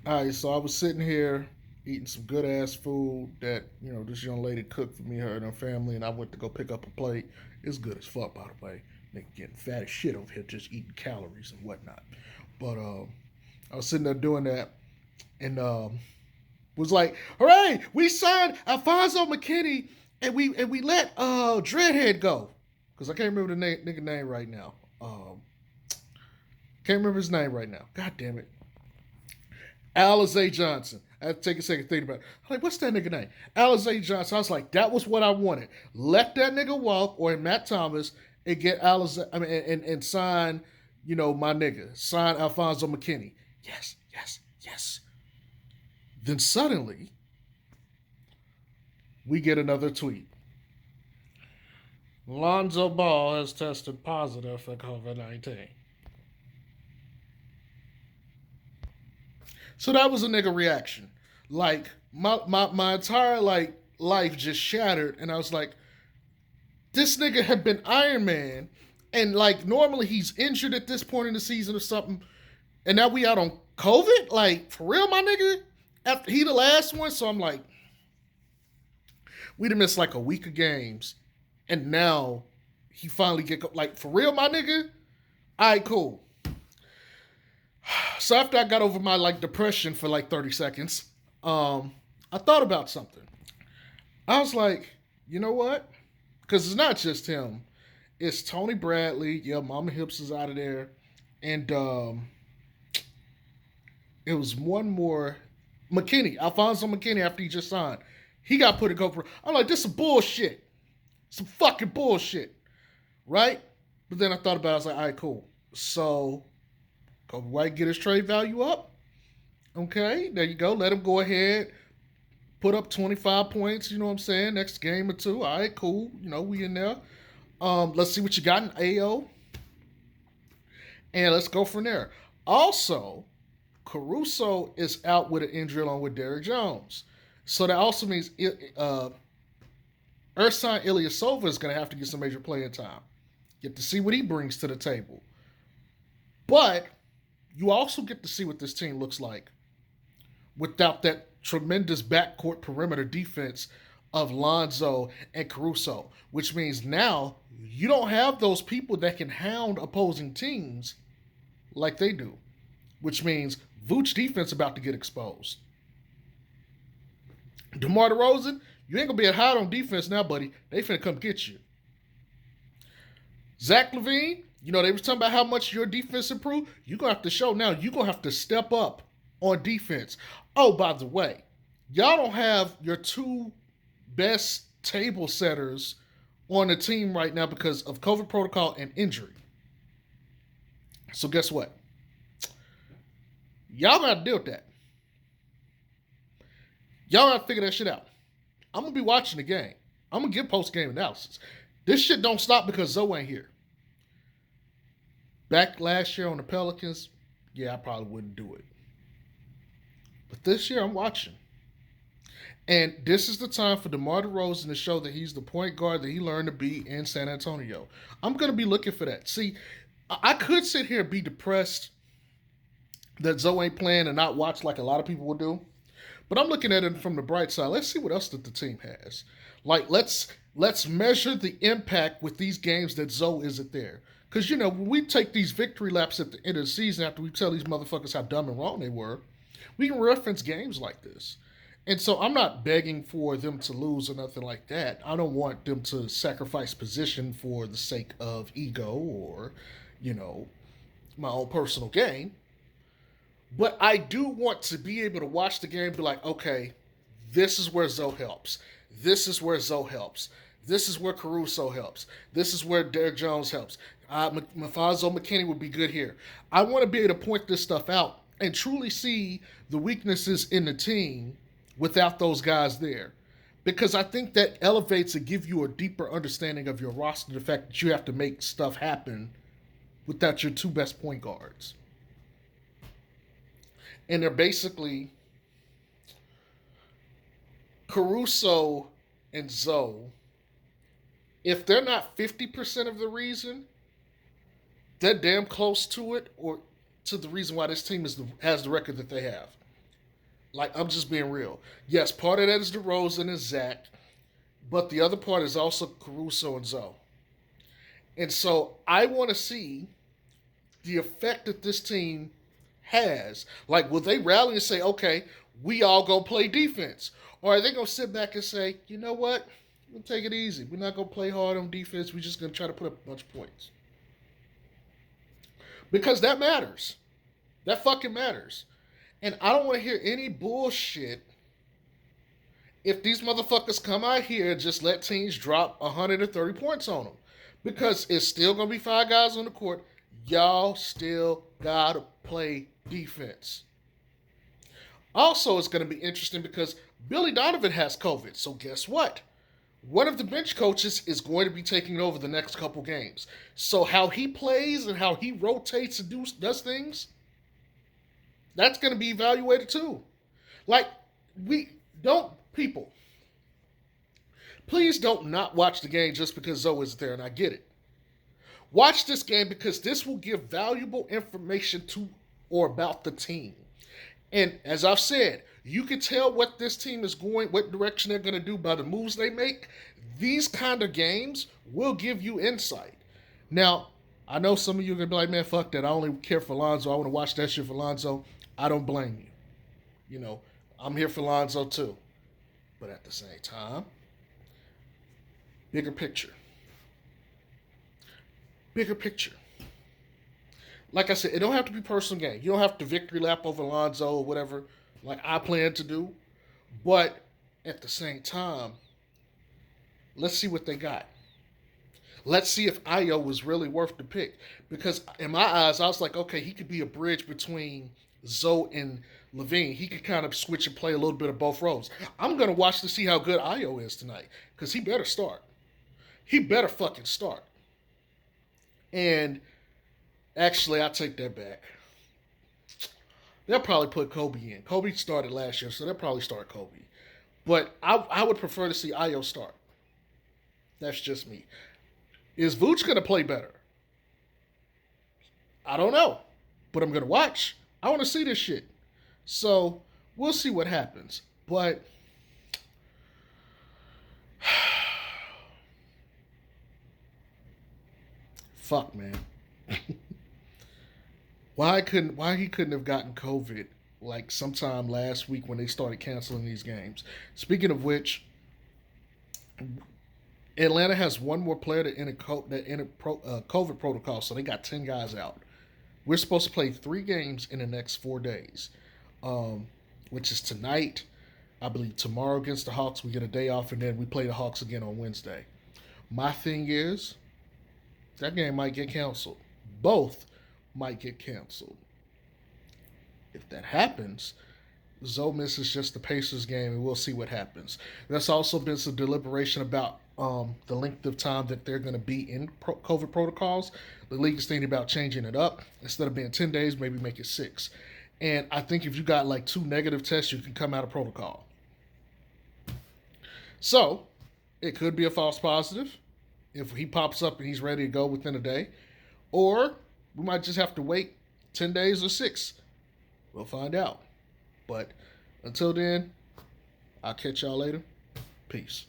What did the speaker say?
All right, so I was sitting here eating some good ass food that this young lady cooked for me, her and her family, and I went to go pick up a plate. It's good as fuck, by the way. Nigga getting fat as shit over here, just eating calories and whatnot. But I was sitting there doing that, and was like, "Hooray! We signed Alfonso McKinney, and we let Dreadhead go, because I can't remember the nigga name right now. Can't remember his name right now. God damn it. Alizé Johnson. I had to take a second to think about it. I'm like, what's that nigga name? Alizé Johnson. I was like, that was what I wanted. Let that nigga walk, or Matt Thomas, and get Alizé. I mean, and sign, my nigga. Sign Alfonso McKinney. Yes, yes, yes. Then suddenly we get another tweet. Lonzo Ball has tested positive for COVID-19. So that was a nigga reaction. Like my entire life just shattered, and I was like, this nigga had been Iron Man, and like normally he's injured at this point in the season or something, and now we out on COVID. Like for real, my nigga. After he the last one, so I'm like, we'd have missed like a week of games, and now he finally get like for real, my nigga. All right, cool. So after I got over my like depression for like 30 seconds, I thought about something. I was like, you know what? Because it's not just him. It's Tony Bradley. Yeah, Mama Hips is out of there. And it was one more. McKinney, Alfonso McKinney, after he just signed. He got put in GoPro. I'm like, this is bullshit. Some fucking bullshit. Right? But then I thought about it. I was like, all right, cool. So, Kobe White get his trade value up. Okay, there you go. Let him go ahead, put up 25 points, you know what I'm saying? Next game or two. All right, cool. We in there. Let's see what you got in AO. And let's go from there. Also, Caruso is out with an injury along with Derrick Jones. So that also means Ersan Ilyasova is going to have to get some major playing time. Get to see what he brings to the table. But you also get to see what this team looks like without that tremendous backcourt perimeter defense of Lonzo and Caruso, which means now you don't have those people that can hound opposing teams like they do, which means Vooch defense about to get exposed. DeMar DeRozan, you ain't gonna be at hot on defense now, buddy. They finna come get you. Zach LaVine, they was talking about how much your defense improved. You're gonna have to show now. You're gonna have to step up on defense. Oh, by the way, y'all don't have your two best table setters on the team right now because of COVID protocol and injury. So guess what? Y'all gotta deal with that. Y'all gotta figure that shit out. I'm gonna be watching the game. I'm gonna give post game analysis. This shit don't stop because Zoe ain't here. Back last year on the Pelicans, yeah, I probably wouldn't do it. But this year I'm watching. And this is the time for DeMar DeRozan to show that he's the point guard that he learned to be in San Antonio. I'm going to be looking for that. See, I could sit here and be depressed that Zoe ain't playing and not watch like a lot of people will do. But I'm looking at it from the bright side. Let's see what else that the team has. Like let's measure the impact with these games that Zoe isn't there. Because when we take these victory laps at the end of the season after we tell these motherfuckers how dumb and wrong they were, we can reference games like this. And so I'm not begging for them to lose or nothing like that. I don't want them to sacrifice position for the sake of ego or, you know, my own personal gain. But I do want to be able to watch the game and be like, okay, this is where Zoe helps. This is where Zoe helps. This is where Caruso helps. This is where Derrick Jones helps. Mafonzo McKinney would be good here. I want to be able to point this stuff out and truly see the weaknesses in the team without those guys there. Because I think that elevates and give you a deeper understanding of your roster, the fact that you have to make stuff happen without your two best point guards. And they're basically Caruso and Zoe. If they're not 50% of the reason, they're damn close to it or to the reason why this team has the record that they have. Like, I'm just being real. Yes, part of that is DeRozan and Zach, but the other part is also Caruso and Zoe. And so I want to see the effect that this team has. Like, will they rally and say, okay, we all gonna play defense? Or are they gonna sit back and say, you know what? We'll take it easy. We're not gonna play hard on defense. We're just gonna try to put up a bunch of points. Because that matters. That fucking matters. And I don't want to hear any bullshit if these motherfuckers come out here and just let teams drop 130 points on them. Because it's still going to be five guys on the court. Y'all still got to play defense. Also, it's going to be interesting because Billy Donovan has COVID. So guess what? One of the bench coaches is going to be taking over the next couple games. So how he plays and how he rotates and does things, that's going to be evaluated too. Like, people, please don't not watch the game just because Zoe isn't there, and I get it. Watch this game because this will give valuable information to or about the team. And as I've said, you can tell what this team is going, what direction they're going to do by the moves they make. These kind of games will give you insight. Now, I know some of you are going to be like, man, fuck that. I only care for Lonzo. I want to watch that shit for Lonzo. I don't blame you. You know, I'm here for Lonzo too. But at the same time, bigger picture. Bigger picture. Like I said, it don't have to be personal gain. You don't have to victory lap over Lonzo or whatever, like I plan to do. But at the same time, let's see what they got. Let's see if Ayo was really worth the pick. Because in my eyes, I was like, okay, he could be a bridge between Zoe and Levine. He could kind of switch and play a little bit of both roles. I'm going to watch to see how good Ayo is tonight. Because he better start. He better fucking start. And actually, I take that back. They'll probably put Kobe in. Kobe started last year, so they'll probably start Kobe. But I would prefer to see Ayo start. That's just me. Is Vooch going to play better? I don't know. But I'm going to watch. I want to see this shit. So, we'll see what happens. But fuck, man. Why he couldn't have gotten COVID like sometime last week when they started canceling these games. Speaking of which, Atlanta has one more player that entered COVID protocol, so they got 10 guys out. We're supposed to play 3 games in the next 4 days, which is tonight. I believe tomorrow against the Hawks, we get a day off, and then we play the Hawks again on Wednesday. My thing is, that game might get canceled. Both might get canceled. If that happens, Zoe misses just the Pacers game, and we'll see what happens. There's also been some deliberation about the length of time that they're going to be in COVID protocols. The league is thinking about changing it up. Instead of being 10 days, maybe make it 6. And I think if you got like 2 negative tests, you can come out of protocol. So, it could be a false positive if he pops up and he's ready to go within a day. Or we might just have to wait 10 days or 6. We'll find out. But until then, I'll catch y'all later. Peace.